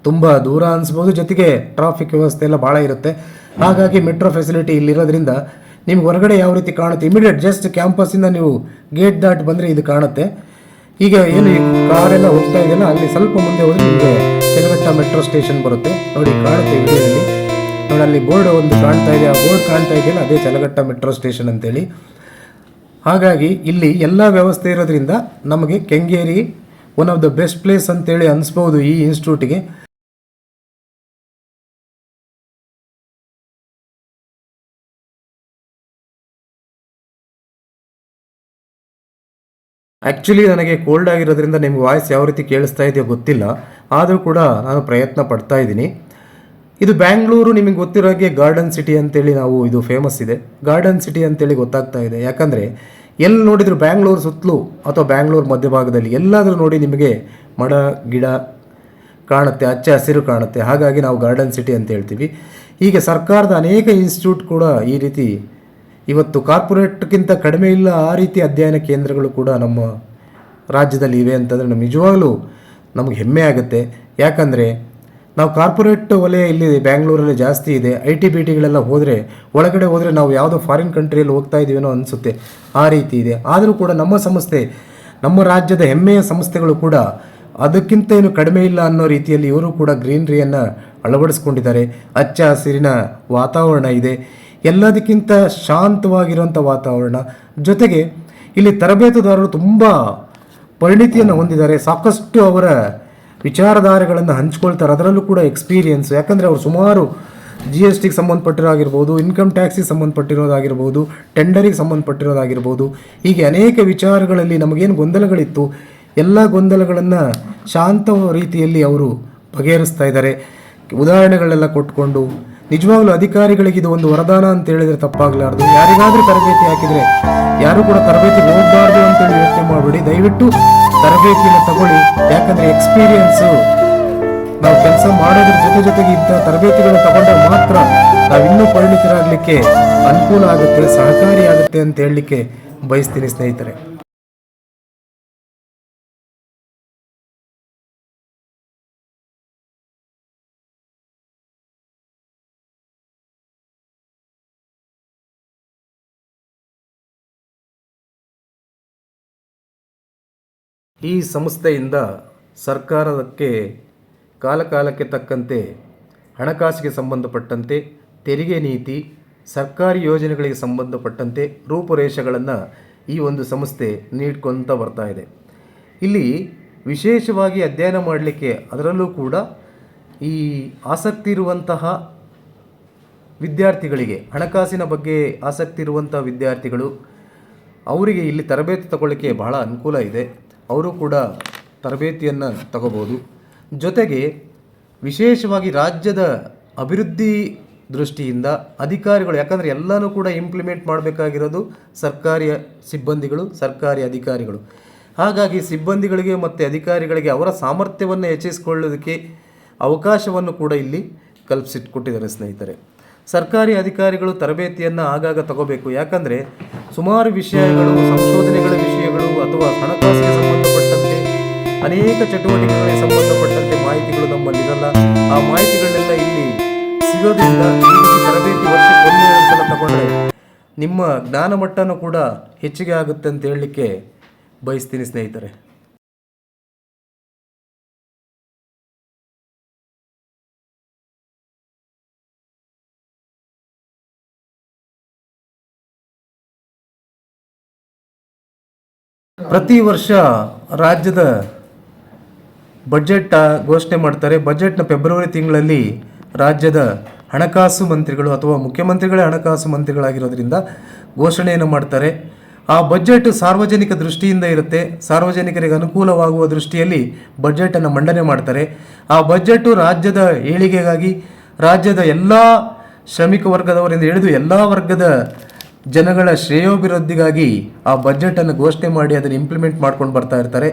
ತುಂಬ ದೂರ ಅನಿಸ್ಬೋದು, ಜೊತೆಗೆ ಟ್ರಾಫಿಕ್ ವ್ಯವಸ್ಥೆ ಎಲ್ಲ ಭಾಳ ಇರುತ್ತೆ. ಹಾಗಾಗಿ ಮೆಟ್ರೋ ಫೆಸಿಲಿಟಿ ಇಲ್ಲಿರೋದ್ರಿಂದ ನಿಮ್ಗೆ ಹೊರಗಡೆ ಯಾವ ರೀತಿ ಕಾಣುತ್ತೆ, ಇಮಿಡಿಯೇಟ್ ಜಸ್ಟ್ ಕ್ಯಾಂಪಸ್ಸಿಂದ ನೀವು ಗೇಟ್ ದಾಟಿ ಬಂದರೆ ಇದು ಕಾಣುತ್ತೆ. ಈಗ ಏನು ಕಾರೆಲ್ಲ ಹೋಗ್ತಾ ಇದೆಯಲ್ಲ, ಅಲ್ಲಿ ಸ್ವಲ್ಪ ಮುಂದೆ ಹೋದರೆ ನಿಮಗೆ ಚಲಘಟ್ಟ ಮೆಟ್ರೋ ಸ್ಟೇಷನ್ ಬರುತ್ತೆ. ನೋಡಿ, ಕಾಣುತ್ತೆ ವಿಡಿಯೋದಲ್ಲಿ. ನೋಡಿ, ಅಲ್ಲಿ ಬೋರ್ಡ್ ಒಂದು ಕಾಣ್ತಾ ಇದೆ. ಆ ಬೋರ್ಡ್ ಕಾಣ್ತಾ ಇದೆಯಲ್ಲ, ಅದೇ ಚಲಘಟ್ಟ ಮೆಟ್ರೋ ಸ್ಟೇಷನ್ ಅಂತೇಳಿ. ಹಾಗಾಗಿ ಇಲ್ಲಿ ಎಲ್ಲ ವ್ಯವಸ್ಥೆ ಇರೋದ್ರಿಂದ ನಮಗೆ Kengeri one of the best place ಅಂತೇಳಿ ಅನಿಸ್ಬೋದು ಈ ಇನ್ಸ್ಟಿಟ್ಯೂಟಿಗೆ. ಆ್ಯಕ್ಚುಲಿ ನನಗೆ ಕೋಲ್ಡ್ ಆಗಿರೋದ್ರಿಂದ ನಿಮ್ಗೆ ವಾಯ್ಸ್ ಯಾವ ರೀತಿ ಕೇಳಿಸ್ತಾ ಇದೆಯೋ ಗೊತ್ತಿಲ್ಲ, ಆದರೂ ಕೂಡ ನಾನು ಪ್ರಯತ್ನ ಪಡ್ತಾ ಇದ್ದೀನಿ. ಇದು ಬ್ಯಾಂಗ್ಳೂರು, ನಿಮಗೆ ಗೊತ್ತಿರೋ ಹಾಗೆ ಗಾರ್ಡನ್ ಸಿಟಿ ಅಂತೇಳಿ ನಾವು ಇದು ಫೇಮಸ್ ಇದೆ. ಗಾರ್ಡನ್ ಸಿಟಿ ಅಂತೇಳಿ ಗೊತ್ತಾಗ್ತಾ ಇದೆ. ಯಾಕಂದರೆ ಎಲ್ಲಿ ನೋಡಿದ್ರು ಬ್ಯಾಂಗ್ಳೂರು ಸುತ್ತಲೂ ಅಥವಾ ಬ್ಯಾಂಗ್ಳೂರು ಮಧ್ಯಭಾಗದಲ್ಲಿ ಎಲ್ಲಾದರೂ ನೋಡಿ ನಿಮಗೆ ಮರ ಗಿಡ ಕಾಣುತ್ತೆ, ಹಚ್ಚ ಹಸಿರು ಕಾಣುತ್ತೆ. ಹಾಗಾಗಿ ನಾವು ಗಾರ್ಡನ್ ಸಿಟಿ ಅಂತ ಹೇಳ್ತೀವಿ. ಹೀಗೆ ಸರ್ಕಾರದ ಅನೇಕ ಇನ್ಸ್ಟಿಟ್ಯೂಟ್ ಕೂಡ ಈ ರೀತಿ ಇವತ್ತು ಕಾರ್ಪೊರೇಟ್ಗಿಂತ ಕಡಿಮೆ ಇಲ್ಲ ಆ ರೀತಿ ಅಧ್ಯಯನ ಕೇಂದ್ರಗಳು ಕೂಡ ನಮ್ಮ ರಾಜ್ಯದಲ್ಲಿ ಇವೆ ಅಂತಂದರೆ ನಮ್ಗೆ ನಿಜವಾಗಲೂ ನಮಗೆ ಹೆಮ್ಮೆ ಆಗುತ್ತೆ. ಯಾಕಂದರೆ ನಾವು ಕಾರ್ಪೊರೇಟ್ ವಲಯ ಇಲ್ಲಿ ಬ್ಯಾಂಗ್ಳೂರಲ್ಲಿ ಜಾಸ್ತಿ ಇದೆ. IT-BTಗಳೆಲ್ಲ ಒಳಗಡೆ ಹೋದರೆ ನಾವು ಯಾವುದೋ ಫಾರಿನ್ ಕಂಟ್ರಿಯಲ್ಲಿ ಹೋಗ್ತಾ ಇದ್ದೀವೇನೋ ಅನಿಸುತ್ತೆ, ಆ ರೀತಿ ಇದೆ. ಆದರೂ ಕೂಡ ನಮ್ಮ ಸಂಸ್ಥೆ, ನಮ್ಮ ರಾಜ್ಯದ ಹೆಮ್ಮೆಯ ಸಂಸ್ಥೆಗಳು ಕೂಡ ಅದಕ್ಕಿಂತ ಏನು ಕಡಿಮೆ ಇಲ್ಲ ಅನ್ನೋ ರೀತಿಯಲ್ಲಿ ಇವರು ಕೂಡ ಗ್ರೀನರಿಯನ್ನು ಅಳವಡಿಸ್ಕೊಂಡಿದ್ದಾರೆ. ಹಚ್ಚ ಹಸಿರಿನ ವಾತಾವರಣ ಇದೆ, ಎಲ್ಲದಕ್ಕಿಂತ ಶಾಂತವಾಗಿರುವಂಥ ವಾತಾವರಣ. ಜೊತೆಗೆ ಇಲ್ಲಿ ತರಬೇತುದಾರರು ತುಂಬ ಪರಿಣಿತಿಯನ್ನು ಹೊಂದಿದ್ದಾರೆ. ಸಾಕಷ್ಟು ಅವರ ವಿಚಾರಧಾರೆಗಳನ್ನು ಹಂಚ್ಕೊಳ್ತಾರೆ. ಅದರಲ್ಲೂ ಕೂಡ ಎಕ್ಸ್ಪೀರಿಯೆನ್ಸ್. ಯಾಕಂದರೆ ಅವರು ಸುಮಾರು GSTಗೆ ಸಂಬಂಧಪಟ್ಟಿರೋದಾಗಿರ್ಬೋದು, ಇನ್ಕಮ್ ಟ್ಯಾಕ್ಸಿಗೆ ಸಂಬಂಧಪಟ್ಟಿರೋದಾಗಿರ್ಬೋದು, ಟೆಂಡರಿಗೆ ಸಂಬಂಧಪಟ್ಟಿರೋದಾಗಿರ್ಬೋದು, ಹೀಗೆ ಅನೇಕ ವಿಚಾರಗಳಲ್ಲಿ ನಮಗೇನು ಗೊಂದಲಗಳಿತ್ತು ಎಲ್ಲ ಗೊಂದಲಗಳನ್ನು ಶಾಂತ ರೀತಿಯಲ್ಲಿ ಅವರು ಬಗೆಹರಿಸ್ತಾ ಇದ್ದಾರೆ. ಉದಾಹರಣೆಗಳೆಲ್ಲ ಕೊಟ್ಕೊಂಡು ನಿಜವಾಗ್ಲೂ ಅಧಿಕಾರಿಗಳಿಗೆ ಇದು ಒಂದು ವರದಾನ ಅಂತ ಹೇಳಿದ್ರೆ ತಪ್ಪಾಗಲಾರ್ದು. ಯಾರಿಗಾದ್ರೂ ತರಬೇತಿ ಹಾಕಿದರೆ ಯಾರು ಕೂಡ ತರಬೇತಿಗೆ ಹೋಗಬಾರ್ದು ಅಂತೇಳಿ ಯೋಚನೆ ಮಾಡಬೇಡಿ. ದಯವಿಟ್ಟು ತರಬೇತಿಯನ್ನು ತಗೊಳ್ಳಿ. ಯಾಕಂದರೆ ಎಕ್ಸ್ಪೀರಿಯನ್ಸು ನಾವು ಕೆಲಸ ಮಾಡೋದ್ರ ಜೊತೆಗೆ ಇಂಥ ತರಬೇತಿಗಳನ್ನು ತಗೊಂಡಾಗ ಮಾತ್ರ ನಾವಿನ್ನೂ ಪರಿಣಿತರಾಗಲಿಕ್ಕೆ ಅನುಕೂಲ ಆಗುತ್ತೆ, ಸಹಕಾರಿ ಆಗುತ್ತೆ ಅಂತ ಹೇಳಲಿಕ್ಕೆ ಬಯಸ್ತೀನಿ ಸ್ನೇಹಿತರೆ. ಈ ಸಂಸ್ಥೆಯಿಂದ ಸರ್ಕಾರಕ್ಕೆ ಕಾಲಕಾಲಕ್ಕೆ ತಕ್ಕಂತೆ ಹಣಕಾಸಿಗೆ ಸಂಬಂಧಪಟ್ಟಂತೆ, ತೆರಿಗೆ ನೀತಿ, ಸರ್ಕಾರಿ ಯೋಜನೆಗಳಿಗೆ ಸಂಬಂಧಪಟ್ಟಂತೆ ರೂಪುರೇಷೆಗಳನ್ನು ಈ ಒಂದು ಸಂಸ್ಥೆ ನೀಡ್ಕೊತ ಬರ್ತಾ ಇದೆ. ಇಲ್ಲಿ ವಿಶೇಷವಾಗಿ ಅಧ್ಯಯನ ಮಾಡಲಿಕ್ಕೆ, ಅದರಲ್ಲೂ ಕೂಡ ಈ ಆಸಕ್ತಿ ಇರುವಂತಹ ವಿದ್ಯಾರ್ಥಿಗಳಿಗೆ, ಹಣಕಾಸಿನ ಬಗ್ಗೆ ಆಸಕ್ತಿ ಇರುವಂಥ ವಿದ್ಯಾರ್ಥಿಗಳು, ಅವರಿಗೆ ಇಲ್ಲಿ ತರಬೇತಿ ತಗೊಳ್ಳಿಕ್ಕೆ ಬಹಳ ಅನುಕೂಲ ಇದೆ. ಅವರು ಕೂಡ ತರಬೇತಿಯನ್ನು ತಗೋಬೋದು. ಜೊತೆಗೆ ವಿಶೇಷವಾಗಿ ರಾಜ್ಯದ ಅಭಿವೃದ್ಧಿ ದೃಷ್ಟಿಯಿಂದ ಅಧಿಕಾರಿಗಳು, ಯಾಕಂದರೆ ಎಲ್ಲನೂ ಕೂಡ ಇಂಪ್ಲಿಮೆಂಟ್ ಮಾಡಬೇಕಾಗಿರೋದು ಸರ್ಕಾರಿ ಸಿಬ್ಬಂದಿಗಳು, ಸರ್ಕಾರಿ ಅಧಿಕಾರಿಗಳು. ಹಾಗಾಗಿ ಸಿಬ್ಬಂದಿಗಳಿಗೆ ಮತ್ತು ಅಧಿಕಾರಿಗಳಿಗೆ ಅವರ ಸಾಮರ್ಥ್ಯವನ್ನು ಹೆಚ್ಚಿಸಿಕೊಳ್ಳೋದಕ್ಕೆ ಅವಕಾಶವನ್ನು ಕೂಡ ಇಲ್ಲಿ ಕಲ್ಪಿಸಿಟ್ಕೊಟ್ಟಿದ್ದಾರೆ ಸ್ನೇಹಿತರೆ. ಸರ್ಕಾರಿ ಅಧಿಕಾರಿಗಳು ತರಬೇತಿಯನ್ನು ಆಗಾಗ ತಗೋಬೇಕು. ಯಾಕಂದರೆ ಸುಮಾರು ವಿಷಯಗಳು, ಸಂಶೋಧನೆಗಳ ವಿಷಯಗಳು ಅಥವಾ ಹಣಕಾಸಿಗೆ ಸಂಬಂಧಪಟ್ಟಂತೆ ಅನೇಕ ಚಟುವಟಿಕೆಗಳಿಗೆ ಸಂಬಂಧಪಟ್ಟಂತೆ ಮಾಹಿತಿಗಳು ನಮ್ಮಲ್ಲಿರಲ್ಲ. ಆ ಮಾಹಿತಿಗಳನ್ನೆಲ್ಲ ಇಲ್ಲಿ ಸಿಗೋದ್ರಿಂದ ಈ ರೀತಿ ತರಬೇತಿ ವರ್ಷಕ್ಕೆ 1-2 ಸಲ ತಗೊಂಡ್ರೆ ನಿಮ್ಮ ಜ್ಞಾನ ಮಟ್ಟನೂ ಕೂಡ ಹೆಚ್ಚಿಗೆ ಆಗುತ್ತೆ ಅಂತ ಹೇಳಲಿಕ್ಕೆ ಬಯಸ್ತೀನಿ ಸ್ನೇಹಿತರೆ. ಪ್ರತಿ ವರ್ಷ ರಾಜ್ಯದ ಬಜೆಟ್ ಘೋಷಣೆ ಮಾಡ್ತಾರೆ. ಬಜೆಟ್ನ ಫೆಬ್ರವರಿ ತಿಂಗಳಲ್ಲಿ ರಾಜ್ಯದ ಹಣಕಾಸು ಮಂತ್ರಿಗಳು ಅಥವಾ ಮುಖ್ಯಮಂತ್ರಿಗಳೇ ಹಣಕಾಸು ಮಂತ್ರಿಗಳಾಗಿರೋದ್ರಿಂದ ಘೋಷಣೆಯನ್ನು ಮಾಡ್ತಾರೆ. ಆ ಬಜೆಟ್ ಸಾರ್ವಜನಿಕ ದೃಷ್ಟಿಯಿಂದ ಇರುತ್ತೆ. ಸಾರ್ವಜನಿಕರಿಗೆ ಅನುಕೂಲವಾಗುವ ದೃಷ್ಟಿಯಲ್ಲಿ ಬಜೆಟನ್ನು ಮಂಡನೆ ಮಾಡ್ತಾರೆ. ಆ ಬಜೆಟು ರಾಜ್ಯದ ಏಳಿಗೆಗಾಗಿ, ರಾಜ್ಯದ ಎಲ್ಲ ಶ್ರಮಿಕ ವರ್ಗದವರಿಂದ ಹಿಡಿದು ಎಲ್ಲ ವರ್ಗದ ಜನಗಳ ಶ್ರೇಯೋಭಿವೃದ್ಧಿಗಾಗಿ ಆ ಬಜೆಟನ್ನು ಘೋಷಣೆ ಮಾಡಿ ಅದನ್ನು ಇಂಪ್ಲಿಮೆಂಟ್ ಮಾಡ್ಕೊಂಡು ಬರ್ತಾ ಇರ್ತಾರೆ.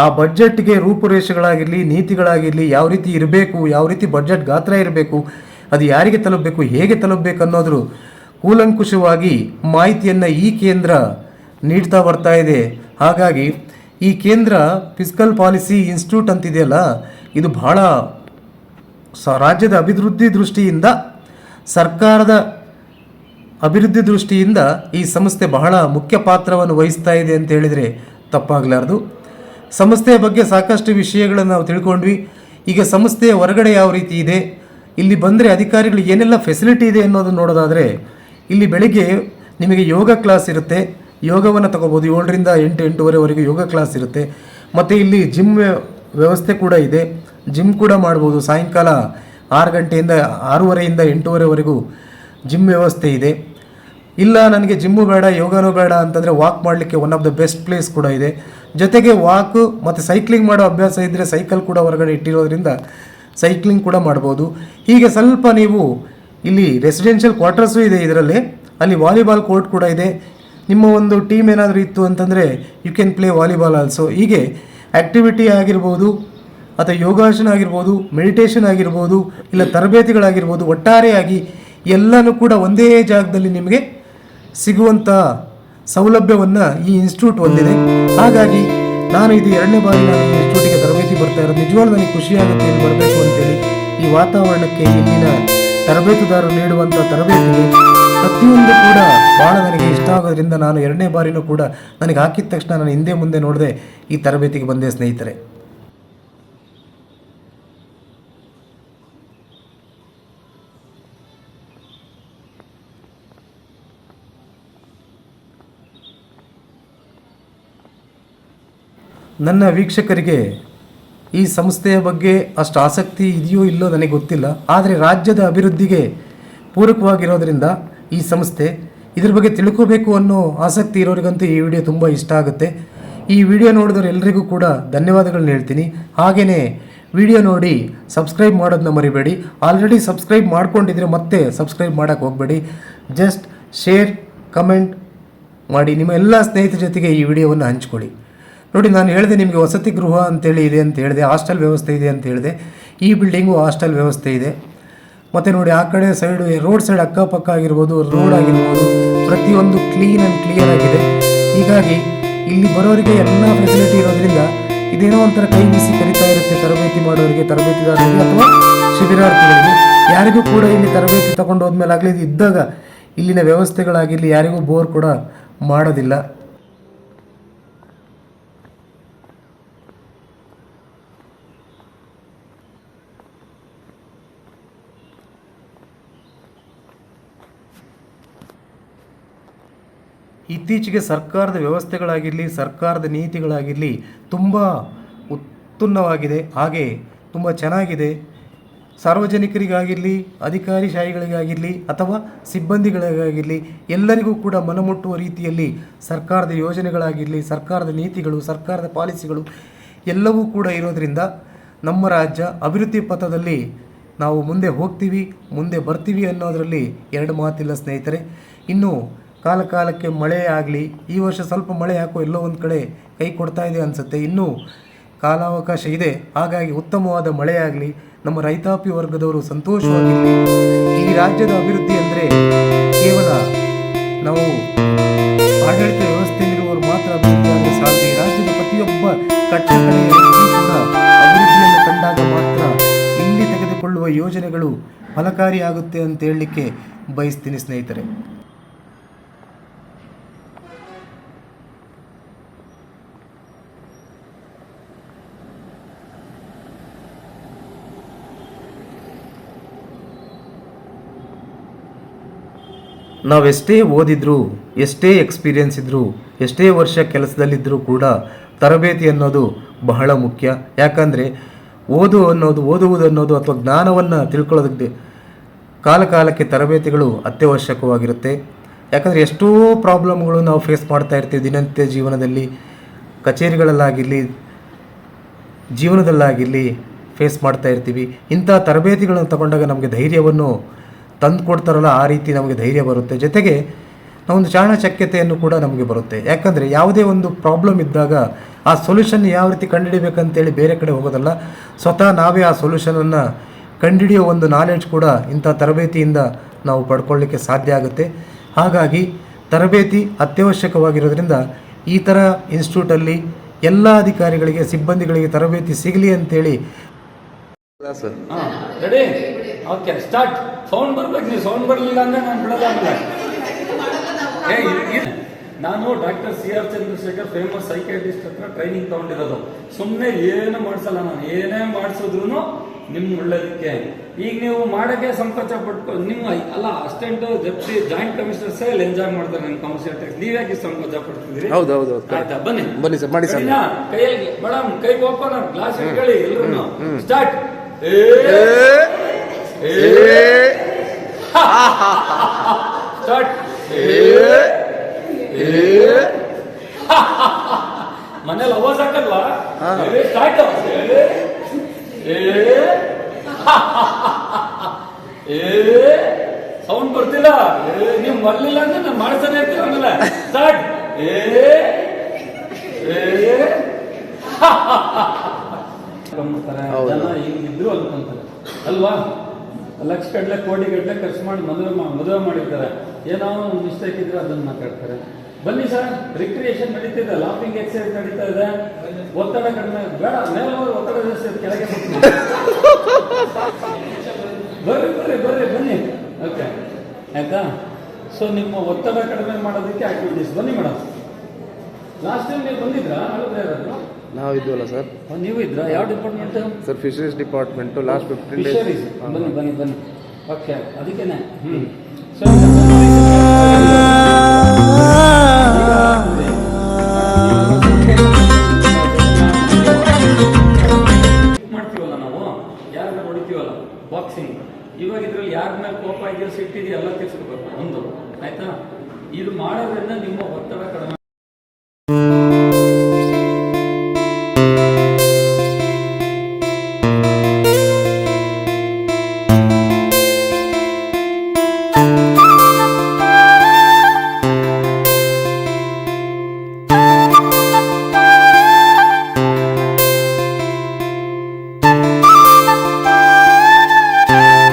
ಆ ಬಜೆಟ್ಗೆ ರೂಪುರೇಷೆಗಳಾಗಿರಲಿ, ನೀತಿಗಳಾಗಿರಲಿ, ಯಾವ ರೀತಿ ಇರಬೇಕು, ಯಾವ ರೀತಿ ಬಜೆಟ್ ಗಾತ್ರ ಇರಬೇಕು, ಅದು ಯಾರಿಗೆ ತಲುಪಬೇಕು, ಹೇಗೆ ತಲುಪಬೇಕು ಅನ್ನೋದ್ರ ಕೂಲಂಕುಷವಾಗಿ ಮಾಹಿತಿಯನ್ನು ಈ ಕೇಂದ್ರ ನೀಡ್ತಾ ಬರ್ತಾ ಇದೆ. ಹಾಗಾಗಿ ಈ ಕೇಂದ್ರ ಫಿಸ್ಕಲ್ ಪಾಲಿಸಿ ಇನ್ಸ್ಟಿಟ್ಯೂಟ್ ಅಂತಿದೆಯಲ್ಲ, ಇದು ಬಹಳ ರಾಜ್ಯದ ಅಭಿವೃದ್ಧಿ ದೃಷ್ಟಿಯಿಂದ, ಸರ್ಕಾರದ ಅಭಿವೃದ್ಧಿ ದೃಷ್ಟಿಯಿಂದ ಈ ಸಂಸ್ಥೆ ಬಹಳ ಮುಖ್ಯ ಪಾತ್ರವನ್ನು ವಹಿಸ್ತಾ ಇದೆ ಅಂತ ಹೇಳಿದರೆ ತಪ್ಪಾಗಲಾರ್ದು. ಸಂಸ್ಥೆಯ ಬಗ್ಗೆ ಸಾಕಷ್ಟು ವಿಷಯಗಳನ್ನು ನಾವು ತಿಳ್ಕೊಂಡ್ವಿ. ಈಗ ಸಂಸ್ಥೆಯ ಹೊರಗಡೆ ಯಾವ ರೀತಿ ಇದೆ, ಇಲ್ಲಿ ಬಂದರೆ ಅಧಿಕಾರಿಗಳು ಏನೆಲ್ಲ ಫೆಸಿಲಿಟಿ ಇದೆ ಅನ್ನೋದನ್ನು ನೋಡೋದಾದರೆ, ಇಲ್ಲಿ ಬೆಳಿಗ್ಗೆ ನಿಮಗೆ ಯೋಗ ಕ್ಲಾಸ್ ಇರುತ್ತೆ. ಯೋಗವನ್ನು ತಗೋಬೋದು. 7ರಿಂದ 8, 8:30ವರೆಗೂ ಯೋಗ ಕ್ಲಾಸ್ ಇರುತ್ತೆ. ಮತ್ತು ಇಲ್ಲಿ ಜಿಮ್ ವ್ಯವಸ್ಥೆ ಕೂಡ ಇದೆ. ಜಿಮ್ ಕೂಡ ಮಾಡ್ಬೋದು. ಸಾಯಂಕಾಲ 6 ಗಂಟೆಯಿಂದ 6:30ಯಿಂದ 8:30ವರೆಗೂ ಜಿಮ್ ವ್ಯವಸ್ಥೆ ಇದೆ. ಇಲ್ಲ ನನಗೆ ಜಿಮ್ಮು ಬೇಡ, ಯೋಗನೂ ಬೇಡ ಅಂತಂದರೆ ವಾಕ್ ಮಾಡಲಿಕ್ಕೆ one of the best place ಕೂಡ ಇದೆ. ಜೊತೆಗೆ ವಾಕು ಮತ್ತು ಸೈಕ್ಲಿಂಗ್ ಮಾಡೋ ಅಭ್ಯಾಸ ಇದ್ದರೆ ಸೈಕಲ್ ಕೂಡ ಹೊರಗಡೆ ಇಟ್ಟಿರೋದ್ರಿಂದ ಸೈಕ್ಲಿಂಗ್ ಕೂಡ ಮಾಡ್ಬೋದು. ಹೀಗೆ ಸ್ವಲ್ಪ ನೀವು ಇಲ್ಲಿ ರೆಸಿಡೆನ್ಷಿಯಲ್ ಕ್ವಾರ್ಟರ್ಸು ಇದೆ ಇದರಲ್ಲಿ. ಅಲ್ಲಿ ವಾಲಿಬಾಲ್ ಕೋರ್ಟ್ ಕೂಡ ಇದೆ. ನಿಮ್ಮ ಒಂದು ಟೀಮ್ ಏನಾದರೂ ಇತ್ತು ಅಂತಂದರೆ you can play volleyball also. ಹೀಗೆ ಆ್ಯಕ್ಟಿವಿಟಿ ಆಗಿರ್ಬೋದು ಅಥವಾ ಯೋಗಾಸನ ಆಗಿರ್ಬೋದು, ಮೆಡಿಟೇಷನ್ ಆಗಿರ್ಬೋದು, ಇಲ್ಲ ತರಬೇತಿಗಳಾಗಿರ್ಬೋದು, ಒಟ್ಟಾರೆಯಾಗಿ ಎಲ್ಲನೂ ಕೂಡ ಒಂದೇ ಜಾಗದಲ್ಲಿ ನಿಮಗೆ ಸಿಗುವಂಥ ಸೌಲಭ್ಯವನ್ನು ಈ ಇನ್ಸ್ಟಿಟ್ಯೂಟ್ ಹೊಂದಿದೆ. ಹಾಗಾಗಿ ನಾನು ಇದು 2ನೇ ಬಾರಿ ನಾನು ಈ ಇನ್ಸ್ಟಿಟ್ಯೂಟಿಗೆ ತರಬೇತಿ ಬರ್ತಾ ಇರೋದು. ನಿಜವಾಗ್ಲೂ ನನಗೆ ಖುಷಿಯಾಗುತ್ತೆ ಇಲ್ಲಿ ಬರಬೇಕು ಅಂತೇಳಿ. ಈ ವಾತಾವರಣಕ್ಕೆ, ಇಲ್ಲಿನ ತರಬೇತುದಾರರು ನೀಡುವಂಥ ತರಬೇತಿಗೆ ಪ್ರತಿಯೊಂದು ಕೂಡ ಭಾಳ ನನಗೆ ಇಷ್ಟ ಆಗೋದ್ರಿಂದ ನಾನು 2ನೇ ಬಾರಿನೂ ಕೂಡ ನನಗೆ ಹಾಕಿದ ತಕ್ಷಣ ನಾನು ಹಿಂದೆ ಮುಂದೆ ನೋಡದೆ ಈ ತರಬೇತಿಗೆ ಬಂದೆ ಸ್ನೇಹಿತರೆ. ನನ್ನ ವೀಕ್ಷಕರಿಗೆ ಈ ಸಂಸ್ಥೆಯ ಬಗ್ಗೆ ಅಷ್ಟು ಆಸಕ್ತಿ ಇದೆಯೋ ಇಲ್ಲೋ ನನಗೆ ಗೊತ್ತಿಲ್ಲ. ಆದರೆ ರಾಜ್ಯದ ಅಭಿವೃದ್ಧಿಗೆ ಪೂರಕವಾಗಿರೋದ್ರಿಂದ ಈ ಸಂಸ್ಥೆ, ಇದ್ರ ಬಗ್ಗೆ ತಿಳ್ಕೋಬೇಕು ಅನ್ನೋ ಆಸಕ್ತಿ ಇರೋರಿಗಂತೂ ಈ ವಿಡಿಯೋ ತುಂಬ ಇಷ್ಟ ಆಗುತ್ತೆ. ಈ ವಿಡಿಯೋ ನೋಡಿದವರು ಎಲ್ರಿಗೂ ಕೂಡ ಧನ್ಯವಾದಗಳನ್ನ ಹೇಳ್ತೀನಿ. ಹಾಗೆಯೇ ವಿಡಿಯೋ ನೋಡಿ ಸಬ್ಸ್ಕ್ರೈಬ್ ಮಾಡೋದನ್ನ ಮರಿಬೇಡಿ. ಆಲ್ರೆಡಿ ಸಬ್ಸ್ಕ್ರೈಬ್ ಮಾಡ್ಕೊಂಡಿದ್ರೆ ಮತ್ತೆ ಸಬ್ಸ್ಕ್ರೈಬ್ ಮಾಡೋಕ್ಕೆ ಹೋಗಬೇಡಿ. ಜಸ್ಟ್ ಶೇರ್, ಕಮೆಂಟ್ ಮಾಡಿ ನಿಮ್ಮ ಎಲ್ಲ ಸ್ನೇಹಿತರ ಜೊತೆಗೆ ಈ ವಿಡಿಯೋವನ್ನು ಹಂಚ್ಕೊಳ್ಳಿ. ನೋಡಿ, ನಾನು ಹೇಳಿದೆ ನಿಮಗೆ ವಸತಿ ಗೃಹ ಅಂತೇಳಿ ಇದೆ ಅಂತ ಹೇಳಿದೆ, ಹಾಸ್ಟೆಲ್ ವ್ಯವಸ್ಥೆ ಇದೆ ಅಂತ ಹೇಳಿದೆ. ಈ ಬಿಲ್ಡಿಂಗು ಹಾಸ್ಟೆಲ್ ವ್ಯವಸ್ಥೆ ಇದೆ. ಮತ್ತು ನೋಡಿ, ಆ ಕಡೆ ಸೈಡು ರೋಡ್ ಸೈಡ್ ಅಕ್ಕಪಕ್ಕ ಆಗಿರ್ಬೋದು, ರೋಡ್ ಆಗಿರ್ಬೋದು, ಪ್ರತಿಯೊಂದು ಕ್ಲೀನ್ ಆ್ಯಂಡ್ ಕ್ಲಿಯರ್ ಆಗಿದೆ. ಹೀಗಾಗಿ ಇಲ್ಲಿ ಬರೋರಿಗೆ ಎಲ್ಲ ಫೆಸಿಲಿಟಿ ಇರೋದ್ರಿಂದ ಇದೇನೋ ಒಂಥರ ಕೈ ಬಿಸಿ ಕರಿತಾ ಇರುತ್ತೆ ತರಬೇತಿ ಮಾಡೋರಿಗೆ, ತರಬೇತಿದಾರರಿಗೆ ಅಥವಾ ಶಿಬಿರಾರ್ಥಿಗಳಿಗೆ. ಯಾರಿಗೂ ಕೂಡ ಇಲ್ಲಿ ತರಬೇತಿ ತಗೊಂಡು ಹೋದ್ಮೇಲೆ ಆಗಲಿ ಇದ್ದಾಗ ಇಲ್ಲಿನ ವ್ಯವಸ್ಥೆಗಳಾಗಿರಲಿ ಯಾರಿಗೂ ಬೋರ್ ಕೂಡ ಮಾಡೋದಿಲ್ಲ. ಇತ್ತೀಚೆಗೆ ಸರ್ಕಾರದ ವ್ಯವಸ್ಥೆಗಳಾಗಿರಲಿ, ಸರ್ಕಾರದ ನೀತಿಗಳಾಗಿರಲಿ ತುಂಬ ಉತ್ತುನ್ನವಾಗಿದೆ, ಹಾಗೆ ತುಂಬ ಚೆನ್ನಾಗಿದೆ. ಸಾರ್ವಜನಿಕರಿಗಾಗಿರಲಿ, ಅಧಿಕಾರಿಶಾಹಿಗಳಿಗಾಗಿರಲಿ ಅಥವಾ ಸಿಬ್ಬಂದಿಗಳಿಗಾಗಿರಲಿ ಎಲ್ಲರಿಗೂ ಕೂಡ ಮನಮುಟ್ಟುವ ರೀತಿಯಲ್ಲಿ ಸರ್ಕಾರದ ಯೋಜನೆಗಳಾಗಿರಲಿ, ಸರ್ಕಾರದ ನೀತಿಗಳು, ಸರ್ಕಾರದ ಪಾಲಿಸಿಗಳು ಎಲ್ಲವೂ ಕೂಡ ಇರೋದರಿಂದ ನಮ್ಮ ರಾಜ್ಯ ಅಭಿವೃದ್ಧಿ ಪಥದಲ್ಲಿ ನಾವು ಮುಂದೆ ಹೋಗ್ತೀವಿ, ಮುಂದೆ ಬರ್ತೀವಿ ಅನ್ನೋದರಲ್ಲಿ ಎರಡು ಮಾತಿಲ್ಲ ಸ್ನೇಹಿತರೆ. ಇನ್ನು ಕಾಲಕ್ಕೆ ಮಳೆ ಆಗಲಿ, ಈ ವರ್ಷ ಸ್ವಲ್ಪ ಮಳೆ ಯಾಕೋ ಎಲ್ಲೋ ಒಂದು ಕಡೆ ಕೈ ಕೊಡ್ತಾ ಇದೆ ಅನಿಸುತ್ತೆ. ಇನ್ನೂ ಕಾಲಾವಕಾಶ ಇದೆ, ಹಾಗಾಗಿ ಉತ್ತಮವಾದ ಮಳೆ ಆಗಲಿ, ನಮ್ಮ ರೈತಾಪಿ ವರ್ಗದವರು ಸಂತೋಷವಾಗಿರಲಿ. ಈ ರಾಜ್ಯದ ಅಭಿವೃದ್ಧಿ ಅಂದರೆ ಕೇವಲ ನಾವು ಆಡಳಿತ ವ್ಯವಸ್ಥೆಯಲ್ಲಿರುವವರು ಮಾತ್ರ ಅಭಿವೃದ್ಧಿ ಆದರೆ ಸಾಧ್ಯ. ಈ ರಾಜ್ಯದ ಪ್ರತಿಯೊಬ್ಬ ಕಟ್ಟಕಡೆಯ ವ್ಯಕ್ತಿ ಕೂಡ ಅಭಿವೃದ್ಧಿಯನ್ನು ಕಂಡಾಗ ಮಾತ್ರ ಇಲ್ಲಿ ತೆಗೆದುಕೊಳ್ಳುವ ಯೋಜನೆಗಳು ಫಲಕಾರಿಯಾಗುತ್ತೆ ಅಂತ ಹೇಳಲಿಕ್ಕೆ ಬಯಸ್ತೀನಿ ಸ್ನೇಹಿತರೆ. ನಾವೆಷ್ಟೇ ಓದಿದ್ರು, ಎಷ್ಟೇ ಎಕ್ಸ್ಪೀರಿಯನ್ಸ್ ಇದ್ದರೂ, ಎಷ್ಟೇ ವರ್ಷ ಕೆಲಸದಲ್ಲಿದ್ದರೂ ಕೂಡ ತರಬೇತಿ ಅನ್ನೋದು ಬಹಳ ಮುಖ್ಯ. ಯಾಕಂದರೆ ಓದುವುದು ಅನ್ನೋದು ಅಥವಾ ಜ್ಞಾನವನ್ನು ತಿಳ್ಕೊಳ್ಳೋದಕ್ಕೆ ಕಾಲಕ್ಕೆ ತರಬೇತಿಗಳು ಅತ್ಯವಶ್ಯಕವಾಗಿರುತ್ತೆ. ಯಾಕಂದರೆ ಎಷ್ಟೋ ಪ್ರಾಬ್ಲಮ್ಗಳು ನಾವು ಫೇಸ್ ಮಾಡ್ತಾ ಇರ್ತೀವಿ ದಿನನಿತ್ಯ ಜೀವನದಲ್ಲಿ, ಕಚೇರಿಗಳಲ್ಲಾಗಿರಲಿ, ಜೀವನದಲ್ಲಾಗಿರಲಿ ಫೇಸ್ ಮಾಡ್ತಾ ಇರ್ತೀವಿ. ಇಂಥ ತರಬೇತಿಗಳನ್ನು ತಗೊಂಡಾಗ ನಮಗೆ ಧೈರ್ಯವನ್ನು ತಂದು ಕೊಡ್ತಾರಲ್ಲ, ಆ ರೀತಿ ನಮಗೆ ಧೈರ್ಯ ಬರುತ್ತೆ. ಜೊತೆಗೆ ನಾವೊಂದು ಚಾಣಚಕ್ಯತೆಯನ್ನು ಕೂಡ ನಮಗೆ ಬರುತ್ತೆ. ಯಾಕಂದರೆ ಯಾವುದೇ ಒಂದು ಪ್ರಾಬ್ಲಮ್ ಇದ್ದಾಗ ಆ ಸೊಲ್ಯೂಷನ್ ಯಾವ ರೀತಿ ಕಂಡುಹಿಡಿಬೇಕಂತೇಳಿ ಬೇರೆ ಕಡೆ ಹೋಗೋದಲ್ಲ, ಸ್ವತಃ ನಾವೇ ಆ ಸೊಲ್ಯೂಷನನ್ನು ಕಂಡುಹಿಡಿಯೋ ಒಂದು ನಾಲೆಡ್ಜ್ ಕೂಡ ಇಂಥ ತರಬೇತಿಯಿಂದ ನಾವು ಪಡ್ಕೊಳ್ಳಿಕ್ಕೆ ಸಾಧ್ಯ ಆಗುತ್ತೆ. ಹಾಗಾಗಿ ತರಬೇತಿ ಅತ್ಯವಶ್ಯಕವಾಗಿರೋದ್ರಿಂದ ಈ ಥರ ಇನ್ಸ್ಟಿಟ್ಯೂಟಲ್ಲಿ ಎಲ್ಲ ಅಧಿಕಾರಿಗಳಿಗೆ, ಸಿಬ್ಬಂದಿಗಳಿಗೆ ತರಬೇತಿ ಸಿಗಲಿ ಅಂತೇಳಿ. Sir ready, okay start. Sound ಬರ್ಬೇಕು, ನೀವು ಸೌಂಡ್ ಬರಲಿಲ್ಲ ಅಂದರೆ ನಾನು ಬಿಡೋದಾಗಲ್ಲ. ನಾನು doctor CR Chandrashekhar, famous psychiatrist ಹತ್ರ ಟ್ರೈನಿಂಗ್ ತಗೊಂಡಿರೋದು. ಸುಮ್ಮನೆ ಏನು ಮಾಡಿಸಲ್ಲ ನಾನು, ಏನೇ ಮಾಡಿಸಿದ್ರು ನಿಮ್ಮ ಒಳ್ಳೇದಕ್ಕೆ. ಈಗ ನೀವು ಮಾಡೋಕ್ಕೆ ಸಂಕೋಚ ಪಟ್ಟು ನಿಮ್ಮ ಅಲ್ಲ ಅಸಿಸ್ಟೆಂಟ್ ಜಪ್ತಿ ಜಾಯಿಂಟ್ ಕಮಿಷನರ್ ಸೇಲ್ ಎಂಜಾಯ್ ಮಾಡ್ತಾರೆ ನನ್ನ ಕಮರ್ಷಿಯಲ್ ಟ್ಯಾಕ್ಸ್. ನೀವ್ಯಾಕೆ ಸಂಕೋಚ ಪಡ್ತಿದ್ದೀರಿ? ಹೌದು, ಆಯ್ತಾ, ಬನ್ನಿ ಸರ್, ಮಾಡಿ ಸರ್. ಕೈಯಲ್ಲಿ ಮೇಡಮ್ ಕೈ ಓಪನ್ ಗ್ಲಾಸ್ ಇಟ್ಕೊಳ್ಳಿ ಎಲ್ಲರೂ. ಸ್ಟಾರ್ಟ್. ಸ್ಟಾರ್ಟ್. ಮನೇಲಿ ಅವಾಜ್ ಹಾಕಲ್ವಾ? ಸ್ಟಾರ್ಟ್. ಸೌಂಡ್ ಬರ್ತಿಲ್ಲ, ನೀವು ಬರ್ಲಿಲ್ಲ ಅಂದ್ರೆ ನಾನು ಮಾಡ್ತಾನೆ ಇರ್ತೀನಿ. ಆಮೇಲೆ ಸ್ಟಾರ್ಟ್. ಜನ ಹಿಂಗಿದ್ರು ಅನ್ಕೊಂತಾರೆ ಅಲ್ವಾ? ಲಕ್ಷ ಗಟ್ಟಲೆ ಕೋಟಿ ಗಟ್ಟಲೆ ಖರ್ಚು ಮಾಡಿ ಮದುವೆ ಮಾಡಿರ್ತಾರೆ. ಏನೋ ಒಂದು ಮಿಸ್ಟೇಕ್ ಇದ್ರೆ ಅದನ್ನ ಮಾತಾಡ್ತಾರೆ. ಬನ್ನಿ ಸರ್, ರಿಕ್ರಿಯೇಷನ್ ನಡೀತಿದೆ, ಲಾಫಿಂಗ್ ಎಕ್ಸರ್ಸೈಸ್ ನಡೀತಾ ಇದೆ. ಒತ್ತಡ ಕಡಿಮೆ ಬೇಡ, ಮೇಲೆ ಒತ್ತಡ ಜಾಸ್ತಿ, ಕೆಳಗೆ ಬರ್ರಿ ಬನ್ನಿ. ಓಕೆ ಆಯ್ತಾ? ಸೊ ನಿಮ್ಮ ಒತ್ತಡ ಕಡಿಮೆ ಮಾಡೋದಕ್ಕೆ ಆಕ್ಟಿವಿಟೀಸ್. ಬನ್ನಿ ಮೇಡಮ್. ಲಾಸ್ಟ್ ಟೈಮ್ ನೀವು ಬಂದಿದ್ರಾ? ನಾವು ಇದ್ವಲ್ಲ ಸರ್. ನೀವು ಇದ್ರಾ? ಯಾವ department sir? Fisheries department. Last 15 days. ಬನ್ನಿ. ಓಕೆ, ಅದಕ್ಕೇನೆ. ಸೊ ಮಾಡ್ತೀವಲ್ಲ ನಾವು, ಯಾರ ಹೊಡಿತೀವಲ್ಲ ಬಾಕ್ಸಿಂಗ್. ಇವಾಗ ಇದ್ರಲ್ಲಿ ಯಾರ ಮೇಲೆ ಕೋಪ ಇದೆಯೋ, ಸಿಟ್ಟಿದೆಯೋ ಎಲ್ಲ ತಿರ್ಸ್ಕೋಬೇಕು ಒಂದು. ಆಯ್ತಾ? ಇದು ಮಾಡೋದ್ರಿಂದ ನಿಮ್ಮ ಒತ್ತಡ ಕಡಿಮೆ. ಧನ್ಯವಾದಗಳು.